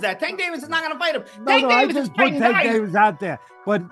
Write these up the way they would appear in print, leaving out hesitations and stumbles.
that Tank Davis is not going to fight him. No, I just put Tank Davis out there, but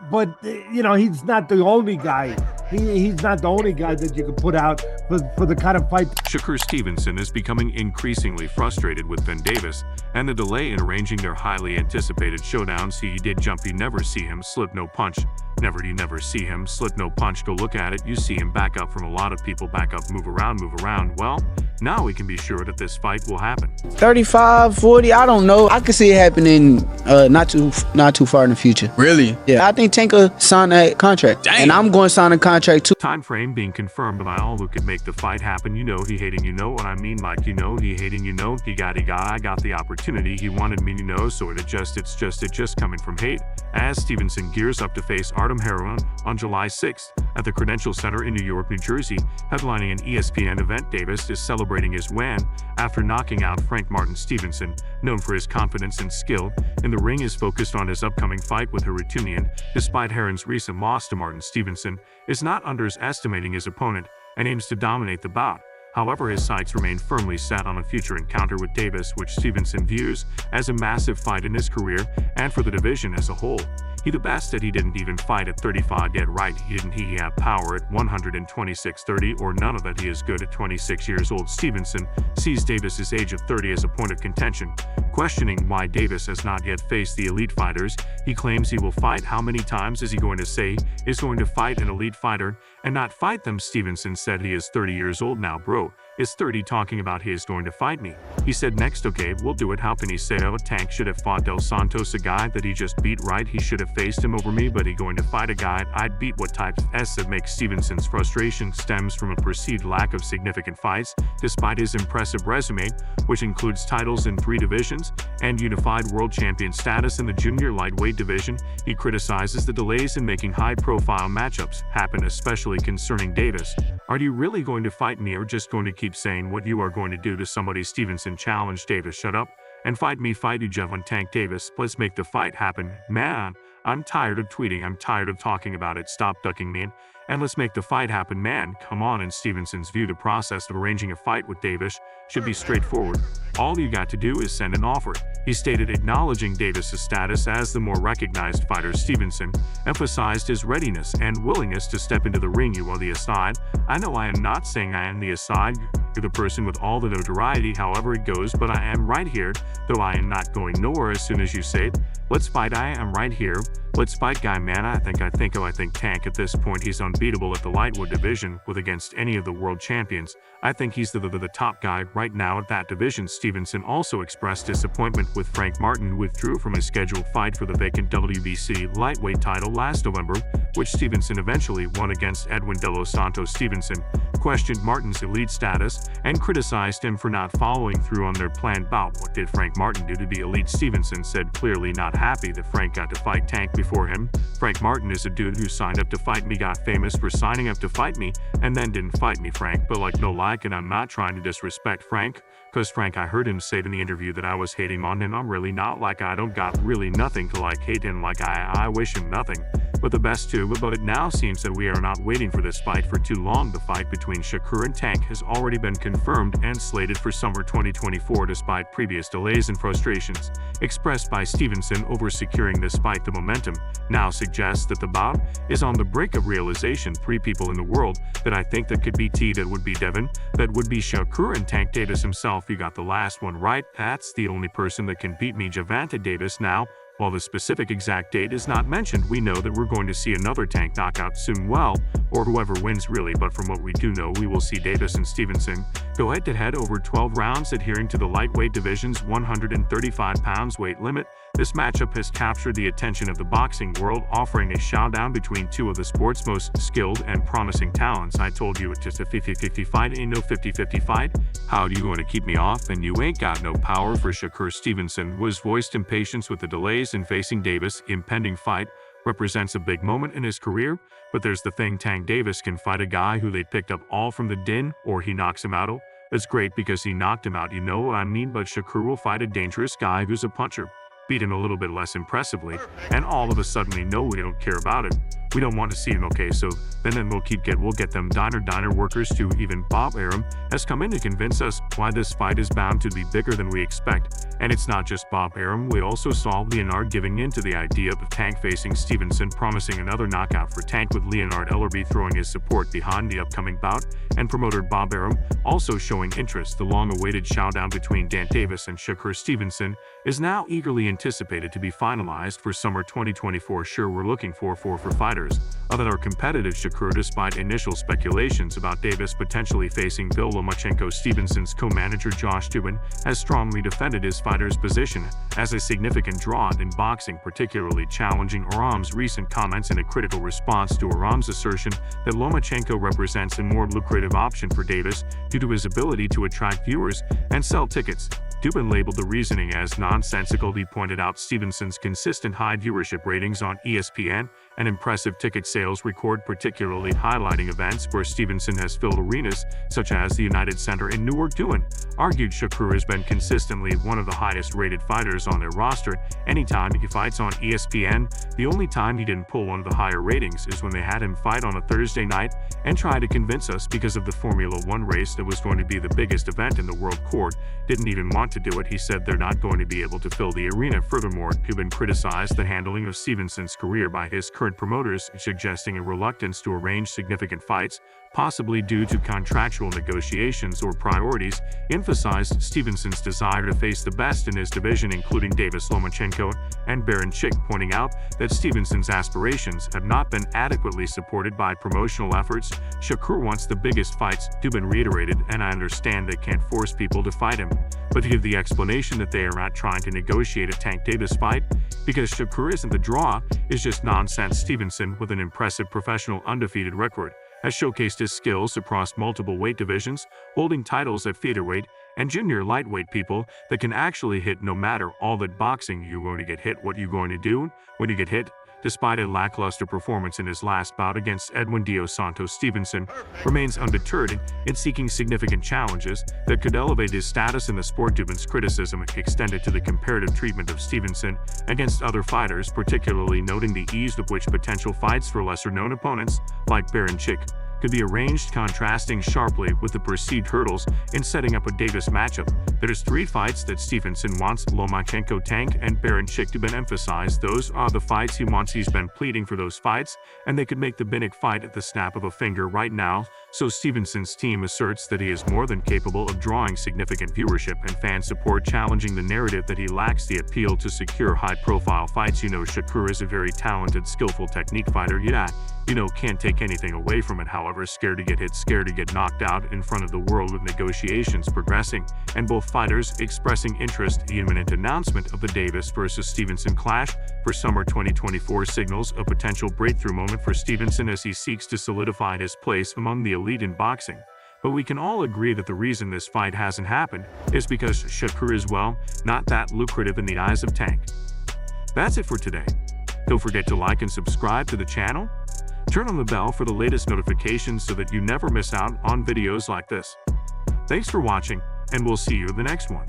you know, he's not the only guy. He's not the only guy that you can put out for the kind of fight. Shakur Stevenson is becoming increasingly frustrated with Ben Davis and the delay in arranging their highly anticipated showdowns. He did jump, you never see him slip no punch. You never see him slip no punch. Go look at it, you see him back up from a lot of people, back up, move around. Well, now we can be sure that this fight will happen. 35, 40, I don't know. I can see it happening not too far in the future. Really? Yeah, I think Tank will sign that contract. Dang. And I'm going to sign a contract too. Time frame being confirmed by all who could make the fight happen. You know he hating, you know what I mean, Mike, you know he hating, you know he got I got the opportunity he wanted me, you know, so it's just coming from hate. As Stevenson gears up to face Artem Haroun on July 6th at the Credential Center in New York, New Jersey, headlining an ESPN event, Davis is celebrating his win after knocking out Frank Martin. Stevenson, known for his confidence and skill in the ring, is focused on his upcoming fight with Harounian. Despite Haroun's recent loss to Martin, Stevenson is not underestimating his opponent and aims to dominate the bout. However, his sights remain firmly set on a future encounter with Davis, which Stevenson views as a massive fight in his career and for the division as a whole. He the best that he didn't even fight at 35 yet, right? He had power at 126-30 or none of that. He is good at 26 years old. Stevenson sees Davis's age of 30 as a point of contention. Questioning why Davis has not yet faced the elite fighters, he claims he will fight. How many times is he going to say is going to fight an elite fighter and not fight them? Stevenson said he is 30 years old now, bro. Is 30 talking about he is going to fight me? He said next, okay, we'll do it. How can he say, oh, Tank should have fought Del Santos, a guy that he just beat, right? He should have faced him over me, but he going to fight a guy I'd beat. What type S that makes Stevenson's frustration stems from a perceived lack of significant fights, despite his impressive resume, which includes titles in 3 divisions and unified world champion status in the junior lightweight division. He criticizes the delays in making high-profile matchups happen, especially concerning Davis. Are you really going to fight me or just going to keep saying what you are going to do to somebody? Stevenson challenged Davis, shut up and fight me. Fight you, Gervonta Tank Davis. Let's make the fight happen. Man, I'm tired of tweeting. I'm tired of talking about it. Stop ducking me and let's make the fight happen, man. Come on. In Stevenson's view, the process of arranging a fight with Davis should be straightforward. All you got to do is send an offer. He stated, acknowledging Davis's status as the more recognized fighter. Stevenson emphasized his readiness and willingness to step into the ring. You are the aside. I know I am not saying I am the aside. You're the person with all the notoriety, however it goes, but I am right here, though I am not going nowhere as soon as you say it. Let's fight. I am right here. Let's fight, guy, man. I think Tank at this point, he's unbeatable at the lightweight division with against any of the world champions. I think he's the top guy right now at that division. Stevenson also expressed disappointment with Frank Martin, who withdrew from his scheduled fight for the vacant WBC lightweight title last November, which Stevenson eventually won against Edwin De Los Santos. Stevenson questioned Martin's elite status and criticized him for not following through on their planned bout. What did Frank Martin do to be elite? Stevenson said, clearly not happy that Frank got to fight Tank before him. Frank Martin is a dude who signed up to fight me, got famous for signing up to fight me, and then didn't fight me, Frank. But like, no like, and I'm not trying to disrespect Frank, cause Frank, I heard him say in the interview that I was hating on him. I'm really not. Like, I don't got really nothing to like hate him. Like, I wish him nothing but the best too, but it now seems that we are not waiting for this fight for too long. The fight between Shakur and Tank has already been confirmed and slated for summer 2024 despite previous delays and frustrations expressed by Stevenson over securing this fight. The momentum now suggests that the bout is on the brink of realization. 3 people in the world that I think that could be T, that would be Devin, that would be Shakur and Tank Davis himself. You got the last one right. That's the only person that can beat me, Gervonta Davis. Now, while the specific exact date is not mentioned, we know that we're going to see another Tank knockout soon, well, or whoever wins really, but from what we do know, we will see Davis and Stevenson go head-to-head over 12 rounds, adhering to the lightweight division's 135 pounds weight limit. This matchup has captured the attention of the boxing world, offering a showdown between 2 of the sport's most skilled and promising talents. I told you it's just a 50-50 fight, ain't no 50-50 fight. How are you going to keep me off and you ain't got no power? For Shakur, Stevenson was voiced impatience with the delays in facing Davis. Impending fight represents a big moment in his career, but there's the thing, Tank Davis can fight a guy who they picked up all from the din, or he knocks him out. It's great because he knocked him out, you know what I mean, but Shakur will fight a dangerous guy who's a puncher, beat him a little bit less impressively, and all of a sudden we know we don't care about it. We don't want to see him, okay, so then we'll get them diner workers too. Even Bob Arum has come in to convince us why this fight is bound to be bigger than we expect. And it's not just Bob Arum, we also saw Leonard giving in to the idea of Tank facing Stevenson, promising another knockout for Tank, with Leonard Ellerby throwing his support behind the upcoming bout, and promoter Bob Arum also showing interest. The long-awaited showdown between Dan Davis and Shakur Stevenson is now eagerly anticipated to be finalized for summer 2024. Sure, we're looking for fighters that are competitive. Shakur, despite initial speculations about Davis potentially facing Bill Lomachenko, Stevenson's co-manager Josh Dubin has strongly defended his fighter's position as a significant draw in boxing, particularly challenging Arum's recent comments in a critical response to Arum's assertion that Lomachenko represents a more lucrative option for Davis due to his ability to attract viewers and sell tickets. Dubin labeled the reasoning as nonsensical. He pointed out Stevenson's consistent high viewership ratings on ESPN and impressive ticket sales record, particularly highlighting events where Stevenson has filled arenas such as the United Center in Newark. Dubin argued Shakur has been consistently one of the highest rated fighters on their roster anytime he fights on ESPN. The only time he didn't pull one of the higher ratings is when they had him fight on a Thursday night and try to convince us because of the Formula One race that was going to be the biggest event in the world. Court didn't even want to do it. He said they're not going to be able to fill the arena. Furthermore, Dubin criticized the handling of Stevenson's career by his current promoters, suggesting a reluctance to arrange significant fights, possibly due to contractual negotiations or priorities. Emphasized Stevenson's desire to face the best in his division, including Davis, Lomachenko, and Baranchyk, pointing out that Stevenson's aspirations have not been adequately supported by promotional efforts. Shakur wants the biggest fights, Dubin reiterated, and I understand they can't force people to fight him, but to give the explanation that they are not trying to negotiate a Tank Davis fight because Shakur isn't the draw is just nonsense. Stevenson, with an impressive professional undefeated record, has showcased his skills across multiple weight divisions, holding titles at featherweight and junior lightweight. People that can actually hit. No matter all that boxing, you're going to get hit. What you going to do when you get hit? Despite a lackluster performance in his last bout against Edwin Dos Santos, Stevenson remains undeterred in seeking significant challenges that could elevate his status in the sport. Dubin's criticism extended to the comparative treatment of Stevenson against other fighters, particularly noting the ease with which potential fights for lesser-known opponents like Baranchyk could be arranged, contrasting sharply with the perceived hurdles in setting up a Davis matchup. There's 3 fights that Stevenson wants: Lomachenko, Tank, and Baranchyk. Dubin emphasized those are the fights he wants. He's been pleading for those fights, and they could make the Binnick fight at the snap of a finger right now. So Stevenson's team asserts that he is more than capable of drawing significant viewership and fan support, challenging the narrative that he lacks the appeal to secure high-profile fights. Shakur is a very talented, skillful technique fighter. Can't take anything away from it. However, scared to get hit, scared to get knocked out in front of the world. With negotiations progressing and both fighters expressing interest, the imminent announcement of the Davis versus Stevenson clash for summer 2024 signals a potential breakthrough moment for Stevenson as he seeks to solidify his place among the elite in boxing. But we can all agree that the reason this fight hasn't happened is because Shakur is, well, not that lucrative in the eyes of Tank. That's it for today. Don't forget to like and subscribe to the channel. Turn on the bell for the latest notifications so that you never miss out on videos like this. Thanks for watching, and we'll see you in the next one.